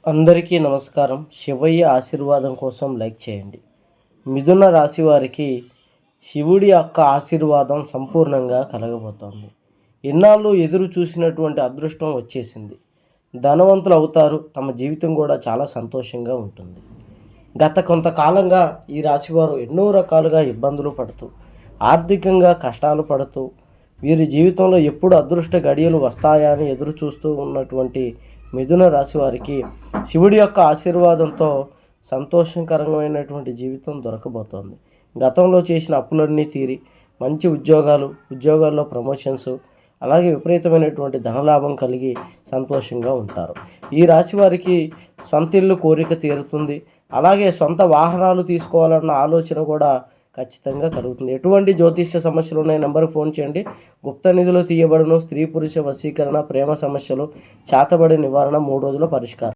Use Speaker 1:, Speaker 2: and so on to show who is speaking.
Speaker 1: అందరికీ నమస్కారం. శివయ్య ఆశీర్వాదం కోసం లైక్ చేయండి. మిథున రాశి వారికి శివుడి యొక్క ఆశీర్వాదం సంపూర్ణంగా కలగబోతోంది. ఇన్నాళ్ళు ఎదురు చూసినటువంటి అదృష్టం వచ్చేసింది. ధనవంతులు అవుతారు. తమ జీవితం కూడా చాలా సంతోషంగా ఉంటుంది. గత కొంతకాలంగా ఈ రాశివారు ఎన్నో రకాలుగా ఇబ్బందులు పడుతూ, ఆర్థికంగా కష్టాలు పడుతూ, వీరి జీవితంలో ఎప్పుడు అదృష్ట గడియలు వస్తాయా అని ఎదురు చూస్తూ ఉన్నటువంటి మిథున రాశి వారికి శివుడి యొక్క ఆశీర్వాదంతో సంతోషకరమైనటువంటి జీవితం దొరకబోతోంది. గతంలో చేసిన అప్పులన్నీ తీరి మంచి ఉద్యోగాల్లో ప్రమోషన్స్, అలాగే విపరీతమైనటువంటి ధనలాభం కలిగి సంతోషంగా ఉంటారు. ఈ రాశి వారికి సొంత ఇల్లు కోరిక తీరుతుంది. అలాగే సొంత వాహనాలు తీసుకోవాలన్న ఆలోచన కూడా ఖచ్చితంగా కలుగుతుంది. ఎటువంటి జ్యోతిష్య సమస్యలు ఉన్నాయి, నెంబర్కి ఫోన్ చేయండి. గుప్త నిధులు తీయబడును. స్త్రీ పురుష వశీకరణ, ప్రేమ సమస్యలు, చేతబడి నివారణ 3 రోజుల పరిష్కారం.